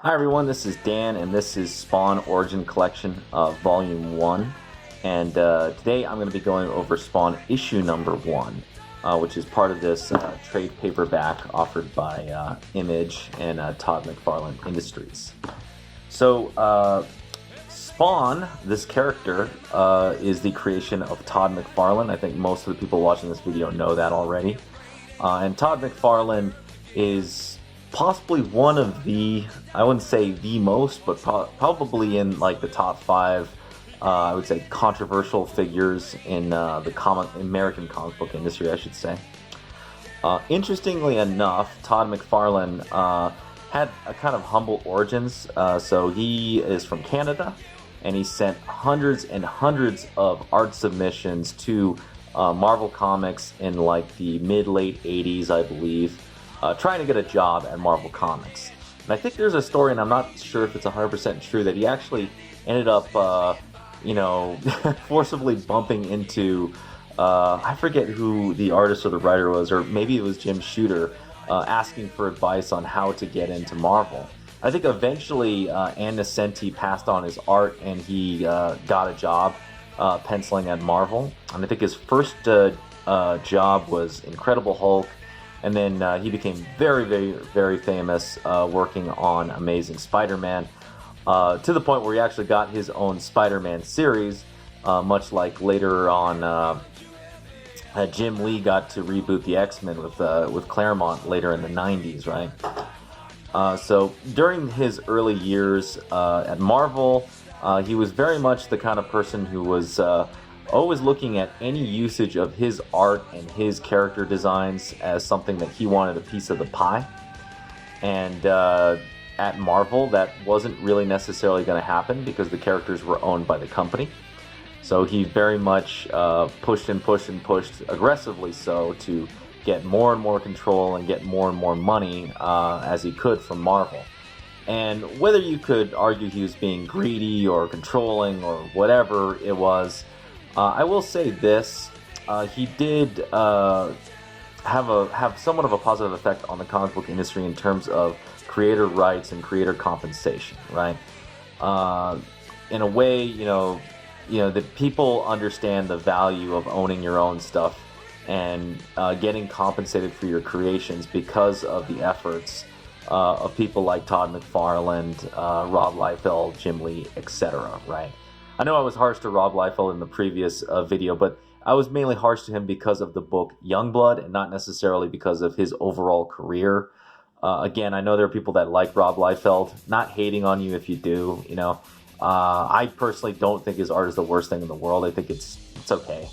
Hi everyone, this is Dan, and this is Spawn Origin Collection Volume 1. And today I'm going to be going over Spawn issue number 1, which is part of this trade paperback offered by Image and Todd McFarlane Industries. So, Spawn, this character, is the creation of Todd McFarlane. I think most of the people watching this video know that already. And Todd McFarlane is possibly one of the, I wouldn't say the most, but probably in like the top 5, I would say, controversial figures in the American comic book industry, I should say. Interestingly enough, Todd McFarlane had a kind of humble origins. So he is from Canada, and he sent hundreds and hundreds of art submissions to Marvel Comics in like the mid-late 80s, I believe. Trying to get a job at Marvel Comics. And I think there's a story, and I'm not sure if it's 100% true, that he actually ended up, forcibly bumping into, I forget who the artist or the writer was, or maybe it was Jim Shooter, asking for advice on how to get into Marvel. I think eventually Ann Nocenti passed on his art, and he got a job penciling at Marvel. And I think his first job was Incredible Hulk. And then he became very, very, very famous working on Amazing Spider-Man, to the point where he actually got his own Spider-Man series, much like later on Jim Lee got to reboot the X-Men with Claremont later in the 90s, right? So during his early years at Marvel, he was very much the kind of person who was always looking at any usage of his art and his character designs as something that he wanted a piece of the pie. And at Marvel, that wasn't really necessarily going to happen because the characters were owned by the company. So he very much pushed and pushed and pushed, aggressively so, to get more and more control and get more and more money as he could from Marvel. And whether you could argue he was being greedy or controlling or whatever it was, I will say this: he did have somewhat of a positive effect on the comic book industry in terms of creator rights and creator compensation, right? In a way, that people understand the value of owning your own stuff and getting compensated for your creations because of the efforts of people like Todd McFarlane, Rob Liefeld, Jim Lee, etc., right? I know I was harsh to Rob Liefeld in the previous video, but I was mainly harsh to him because of the book Youngblood and not necessarily because of his overall career. Again, I know there are people that like Rob Liefeld, not hating on you if you do. I personally don't think his art is the worst thing in the world. I think it's okay.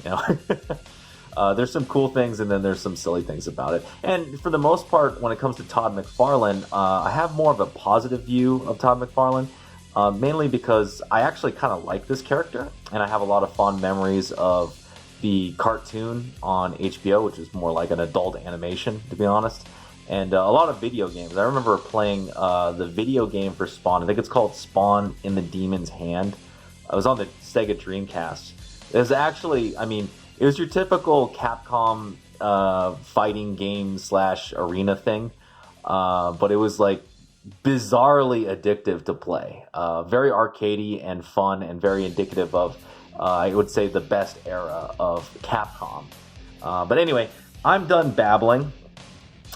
There's some cool things and then there's some silly things about it. And for the most part, when it comes to Todd McFarlane, I have more of a positive view of Todd McFarlane. Mainly because I actually kind of like this character, and I have a lot of fond memories of the cartoon on HBO, which is more like an adult animation, to be honest, and a lot of video games. I remember playing the video game for Spawn. I think it's called Spawn in the Demon's Hand. It was on the Sega Dreamcast. It was actually, it was your typical Capcom fighting game / arena thing, but it was like bizarrely addictive to play. Very arcadey and fun and very indicative of, I would say, the best era of Capcom. But anyway, I'm done babbling.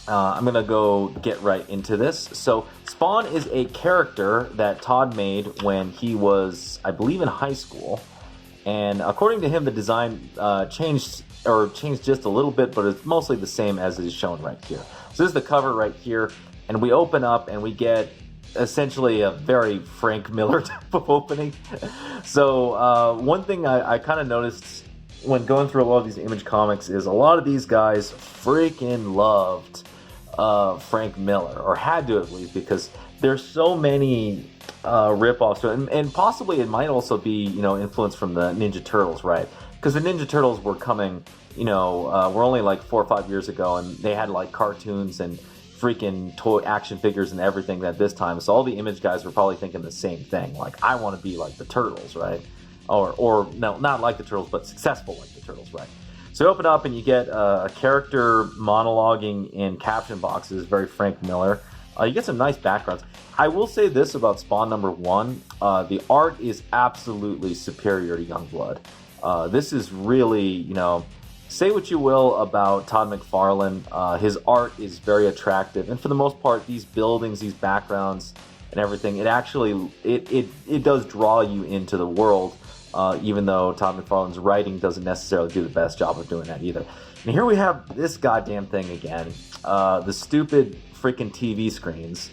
I'm going to go get right into this. So Spawn is a character that Todd made when he was, I believe, in high school. And according to him, the design changed just a little bit, but it's mostly the same as is shown right here. So this is the cover right here. And we open up and we get essentially a very Frank Miller type of opening. So one thing I kind of noticed when going through a lot of these Image comics is a lot of these guys freaking loved Frank Miller, or had to at least, because there's so many rip-offs. And possibly it might also be, influenced from the Ninja Turtles, right? Because the Ninja Turtles were coming, were only like 4 or 5 years ago, and they had like cartoons and freaking toy action figures and everything at this time. So all the Image guys were probably thinking the same thing. Like, I want to be like the Turtles, right? Or no, not like the Turtles, but successful like the Turtles, right? So you open up and you get a character monologuing in caption boxes, very Frank Miller. You get some nice backgrounds. I will say this about Spawn #1. The art is absolutely superior to Youngblood. This is really, say what you will about Todd McFarlane. His art is very attractive. And for the most part, these buildings, these backgrounds, and everything, it does draw you into the world, even though Todd McFarlane's writing doesn't necessarily do the best job of doing that either. And here we have this goddamn thing again. The stupid freaking TV screens.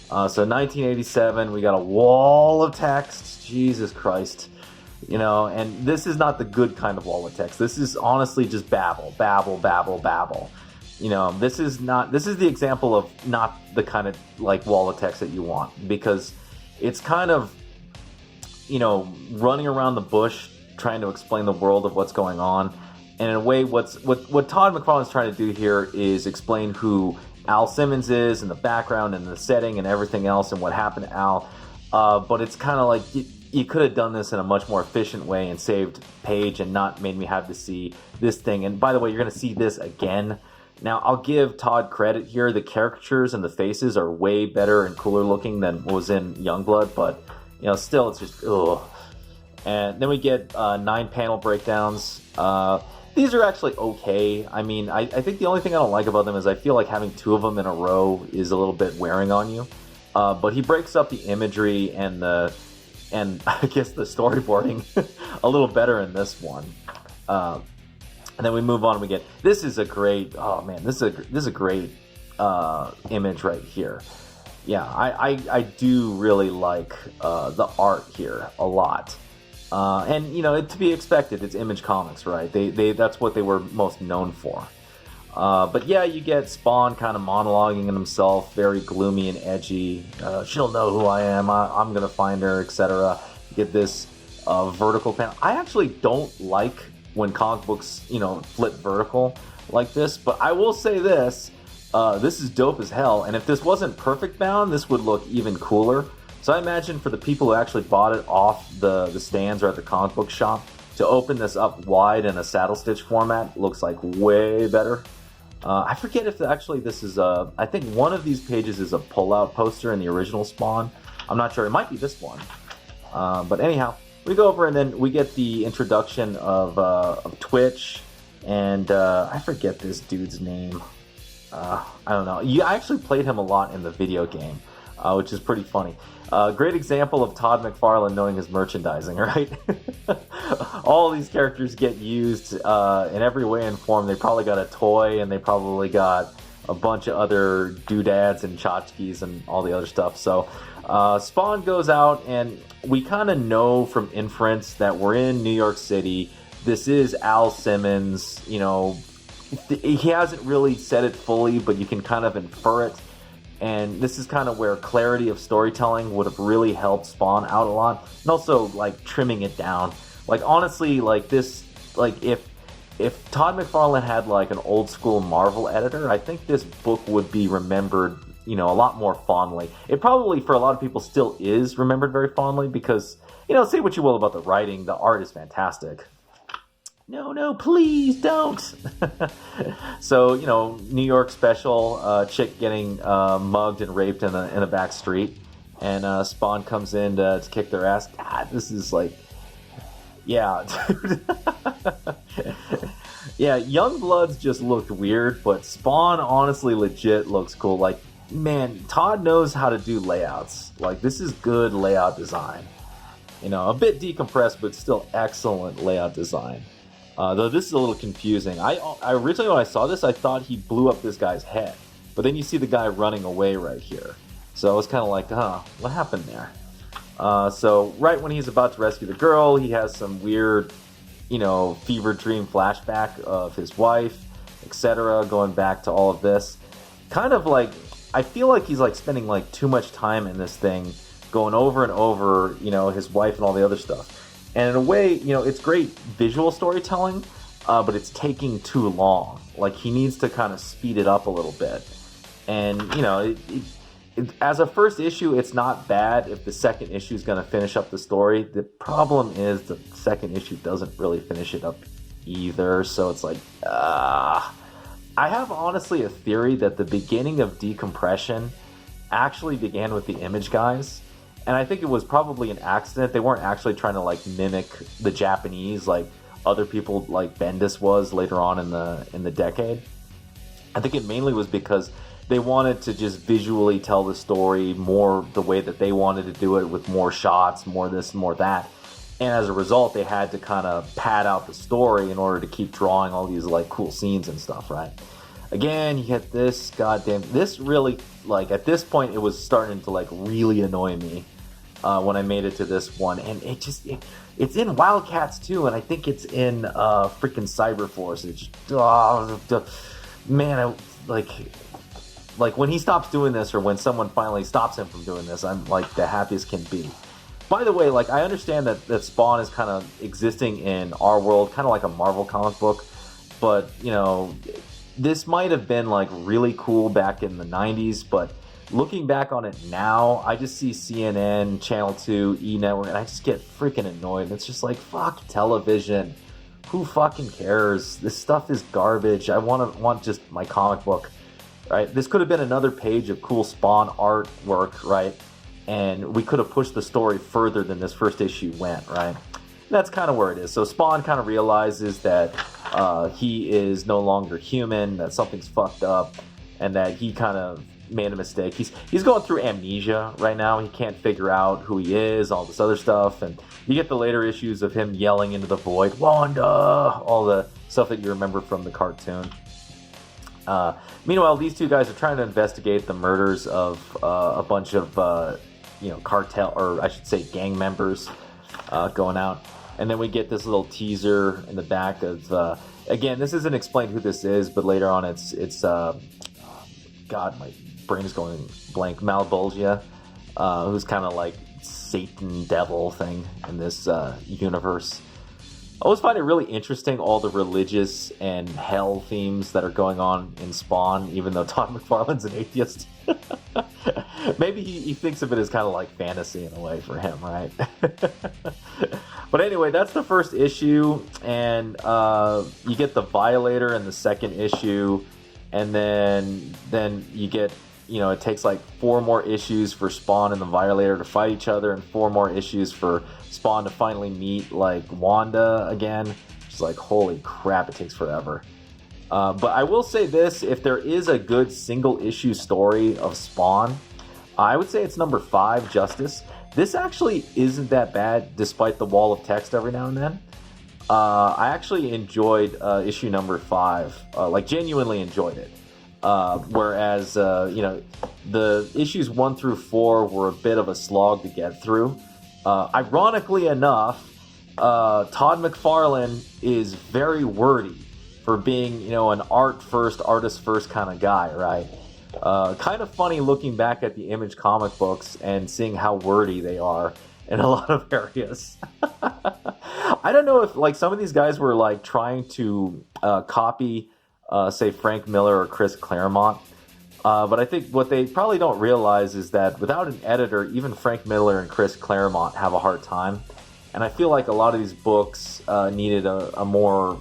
So 1987, we got a wall of text. Jesus Christ. And this is not the good kind of wall of text. This is honestly just babble. This is the example of not the kind of like wall of text that you want, because it's kind of, running around the bush trying to explain the world of what's going on. And in a way, what Todd McFarlane's trying to do here is explain who Al Simmons is and the background and the setting and everything else and what happened to Al. But it's kind of like you could have done this in a much more efficient way and saved page and not made me have to see this thing. And by the way, you're going to see this again. Now, I'll give Todd credit here. The caricatures and the faces are way better and cooler looking than was in Youngblood, but still, it's just ugh. And then we get 9 panel breakdowns. These are actually okay. I mean, I think the only thing I don't like about them is I feel like having 2 of them in a row is a little bit wearing on you. But he breaks up the imagery and I guess the storyboarding a little better in this one. And then we move on and we get, this is a great image right here. Yeah, I do really like the art here a lot. And to be expected, it's Image Comics, right? They that's what they were most known for. But yeah, you get Spawn kind of monologuing in himself, very gloomy and edgy. She'll know who I am. I'm gonna find her, etc. You get this vertical panel. I actually don't like when comic books, flip vertical like this. But I will say this: this is dope as hell. And if this wasn't perfect bound, this would look even cooler. So I imagine for the people who actually bought it off the stands or at the comic book shop, to open this up wide in a saddle stitch format looks like way better. I forget if actually this is I think one of these pages is a pull-out poster in the original Spawn. I'm not sure. It might be this one. But anyhow, we go over and then we get the introduction of Twitch, and I forget this dude's name. I don't know. I actually played him a lot in the video game, which is pretty funny. Great example of Todd McFarlane knowing his merchandising, right? All these characters get used in every way and form. They probably got a toy, and they probably got a bunch of other doodads and tchotchkes and all the other stuff. So Spawn goes out, and we kind of know from inference that we're in New York City. This is Al Simmons. He hasn't really said it fully, but you can kind of infer it. And this is kind of where clarity of storytelling would have really helped Spawn out a lot. And also, like, trimming it down. Like, honestly, like, this, like, if Todd McFarlane had, like, an old-school Marvel editor, I think this book would be remembered, a lot more fondly. It probably, for a lot of people, still is remembered very fondly because, say what you will about the writing, the art is fantastic. No, please don't. So, New York special, chick getting mugged and raped in a back street, and Spawn comes in to kick their ass. God, this is like, yeah, dude. Yeah, Youngblood's just looked weird, but Spawn honestly legit looks cool. Like, man, Todd knows how to do layouts. Like, this is good layout design. A bit decompressed, but still excellent layout design. Though this is a little confusing. I originally, when I saw this, I thought he blew up this guy's head. But then you see the guy running away right here. So I was kind of like, what happened there? So right when he's about to rescue the girl, he has some weird, fever dream flashback of his wife, etc., going back to all of this. Kind of like, I feel like he's like spending like too much time in this thing, going over and over, his wife and all the other stuff. And in a way, it's great visual storytelling, but it's taking too long. Like, he needs to kind of speed it up a little bit. And, as a first issue, it's not bad if the second issue is going to finish up the story. The problem is the second issue doesn't really finish it up either. So it's like, I have honestly a theory that the beginning of Decompression actually began with the Image guys. And I think it was probably an accident. They weren't actually trying to like mimic the Japanese like other people like Bendis was later on in the decade. I think it mainly was because they wanted to just visually tell the story more the way that they wanted to do it, with more shots, more this, more that. And as a result, they had to kind of pad out the story in order to keep drawing all these like cool scenes and stuff, right? Again, you get this this really, like, at this point it was starting to like really annoy me when I made it to this one. And it's in Wildcats too, and I think it's in freaking Cyberforce. It's just, man, like when he stops doing this, or when someone finally stops him from doing this, I'm like the happiest can be. By the way, like, I understand that Spawn is kind of existing in our world, kind of like a Marvel comic book, but, you know, this might have been like really cool back in the 90s, but looking back on it now, I just see CNN, Channel 2, E! Network, and I just get freaking annoyed. It's just like, fuck television. Who fucking cares? This stuff is garbage. I want just my comic book, right? This could have been another page of cool Spawn artwork, right? And we could have pushed the story further than this first issue went, right? That's kind of where it is. So Spawn kind of realizes that he is no longer human, that something's fucked up, and that he kind of made a mistake. He's going through amnesia right now. He can't figure out who he is, all this other stuff. And you get the later issues of him yelling into the void, Wanda, all the stuff that you remember from the cartoon. Meanwhile, these two guys are trying to investigate the murders of a bunch of cartel, or I should say gang members going out. And then we get this little teaser in the back of, again, this isn't explained who this is, but later on it's God, my brain is going blank, Malbolgia, who's kind of like Satan devil thing in this universe. I always find it really interesting, all the religious and hell themes that are going on in Spawn, even though Todd McFarlane's an atheist. Maybe he thinks of it as kind of like fantasy in a way for him, right? But anyway, that's the first issue, and you get the Violator in the second issue, and then you get, it takes like 4 more issues for Spawn and the Violator to fight each other, and 4 more issues for Spawn to finally meet like Wanda again. It's like, holy crap, it takes forever. But I will say this, if there is a good single issue story of Spawn, I would say it's number 5, Justice. This actually isn't that bad, despite the wall of text every now and then. I actually enjoyed issue number 5, like genuinely enjoyed it. Whereas, the issues 1 through 4 were a bit of a slog to get through. Ironically enough, Todd McFarlane is very wordy for being, an artist first kind of guy, right? Kind of funny looking back at the Image comic books and seeing how wordy they are in a lot of areas. I don't know if like some of these guys were like trying to copy, say, Frank Miller or Chris Claremont. But I think what they probably don't realize is that without an editor, even Frank Miller and Chris Claremont have a hard time. And I feel like a lot of these books needed a more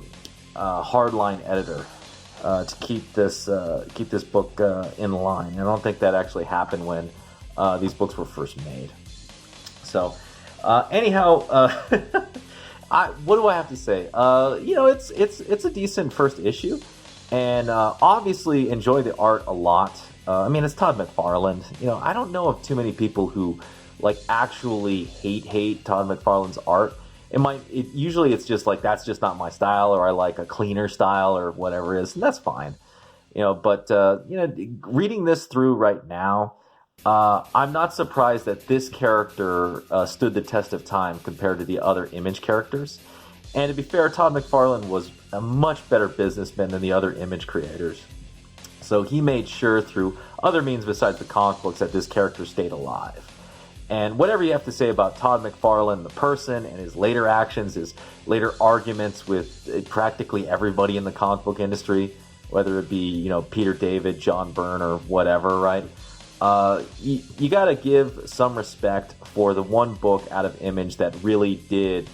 hardline editor to keep this book in line. And I don't think that actually happened when these books were first made. So, anyhow, what do I have to say? It's a decent first issue. And obviously enjoy the art a lot. It's Todd McFarlane. I don't know of too many people who like actually hate Todd McFarlane's art. Usually it's just like, that's just not my style, or I like a cleaner style or whatever it is, and that's fine. But reading this through right now, I'm not surprised that this character stood the test of time compared to the other Image characters. And to be fair, Todd McFarlane was a much better businessman than the other Image creators. So he made sure through other means besides the comic books that this character stayed alive. And whatever you have to say about Todd McFarlane, the person, and his later actions, his later arguments with practically everybody in the comic book industry, whether it be, Peter David, John Byrne, or whatever, right? You got to give some respect for the one book out of Image that really did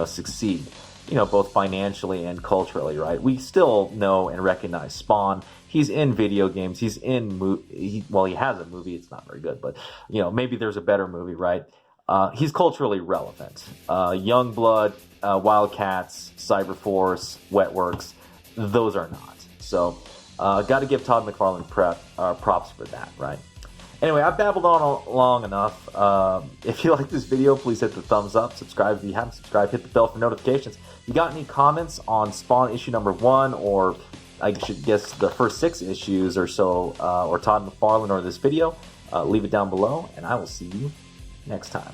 succeed, both financially and culturally, right? We still know and recognize Spawn. he's in video games. He's in well, he has a movie. It's not very good, but maybe there's a better movie, right? He's culturally relevant. Youngblood, Wildcats, Cyberforce, Wetworks, those are not. So, got to give Todd McFarlane props for that, right? Anyway, I've babbled on long enough. If you like this video, please hit the thumbs up. Subscribe if you haven't subscribed. Hit the bell for notifications. You got any comments on Spawn issue number 1, or I should guess the first 6 issues or so, or Todd McFarlane or this video? Leave it down below, and I will see you next time.